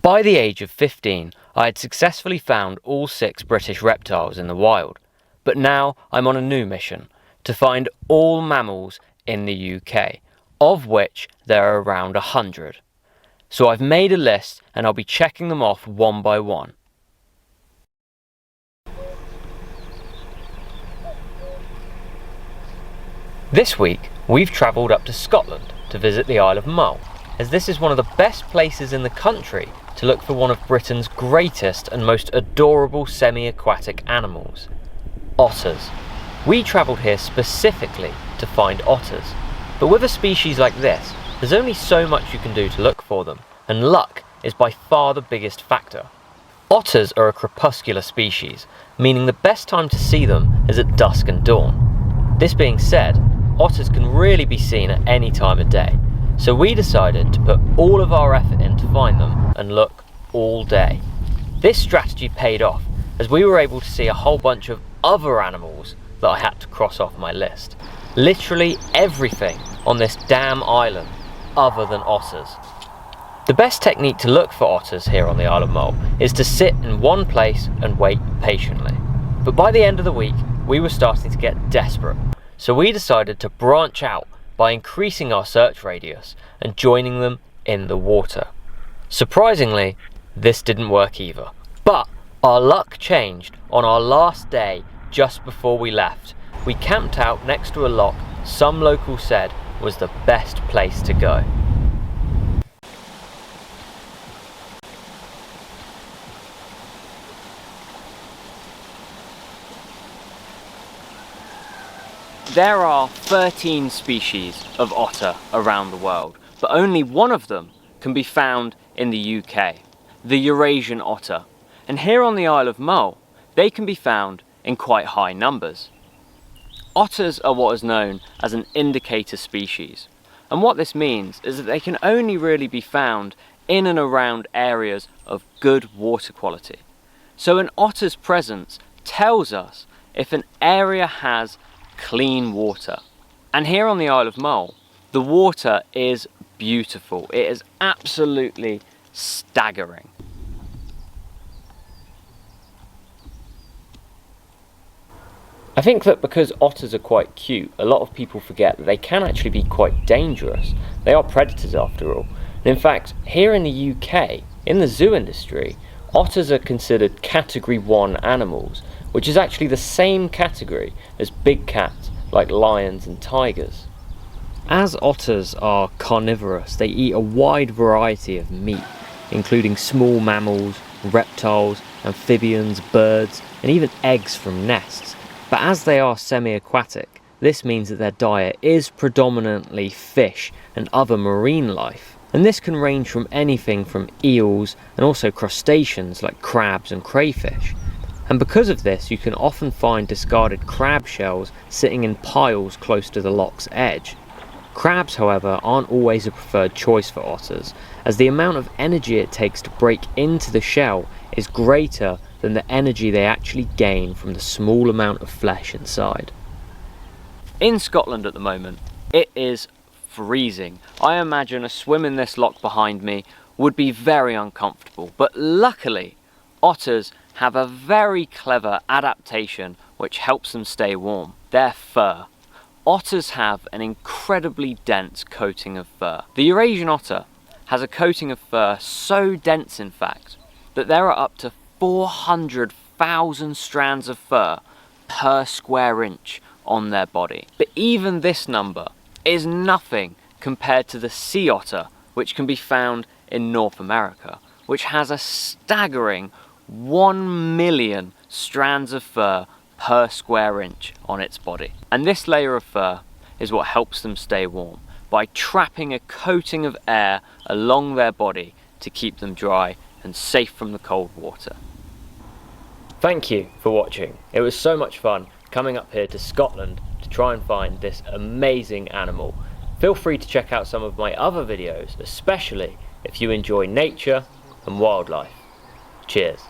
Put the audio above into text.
By the age of 15, I had successfully found all 6 British reptiles in the wild, but now I'm on a new mission, to find all mammals in the UK, of which there are around 100. So I've made a list and I'll be checking them off one by one. This week, we've travelled up to Scotland to visit the Isle of Mull, as this is one of the best places in the country to look for one of Britain's greatest and most adorable semi-aquatic animals, otters. We travelled here specifically to find otters, but with a species like this, there's only so much you can do to look for them, and luck is by far the biggest factor. Otters are a crepuscular species, meaning the best time to see them is at dusk and dawn. This being said, otters can really be seen at any time of day, so we decided to put all of our effort in to find them and look all day. This strategy paid off, as we were able to see a whole bunch of other animals that I had to cross off my list. Literally everything on this damn island other than otters. The best technique to look for otters here on the Isle of Mull is to sit in one place and wait patiently. But by the end of the week, we were starting to get desperate, so we decided to branch out by increasing our search radius and joining them in the water. Surprisingly, this didn't work either. But our luck changed on our last day just before we left. We camped out next to a loch some locals said was the best place to go. There are 13 species of otter around the world, but only one of them can be found in the UK, the Eurasian otter. And here on the Isle of Mull, they can be found in quite high numbers. Otters are what is known as an indicator species, and what this means is that they can only really be found in and around areas of good water quality. So an otter's presence tells us if an area has clean water. And here on the Isle of Mull, the water is beautiful. It is absolutely staggering. I think that because otters are quite cute, a lot of people forget that they can actually be quite dangerous. They are predators after all. And in fact, here in the UK, in the zoo industry, otters are considered category 1 animals, which is actually the same category as big cats like lions and tigers. As otters are carnivorous, they eat a wide variety of meat, including small mammals, reptiles, amphibians, birds, and even eggs from nests. But as they are semi-aquatic, this means that their diet is predominantly fish and other marine life. And this can range from anything from eels and also crustaceans like crabs and crayfish. And because of this, you can often find discarded crab shells sitting in piles close to the loch's edge. Crabs, however, aren't always a preferred choice for otters, as the amount of energy it takes to break into the shell is greater than the energy they actually gain from the small amount of flesh inside. In Scotland at the moment, it is freezing. I imagine a swim in this loch behind me would be very uncomfortable, but luckily, otters have a very clever adaptation which helps them stay warm: their fur. Otters have an incredibly dense coating of fur. The Eurasian otter has a coating of fur so dense, in fact, that there are up to 400,000 strands of fur per square inch on their body. But even this number is nothing compared to the sea otter, which can be found in North America, which has a staggering 1 million strands of fur per square inch on its body. And this layer of fur is what helps them stay warm, by trapping a coating of air along their body to keep them dry and safe from the cold water. Thank you for watching. It was so much fun coming up here to Scotland to try and find this amazing animal. Feel free to check out some of my other videos, especially if you enjoy nature and wildlife. Cheers.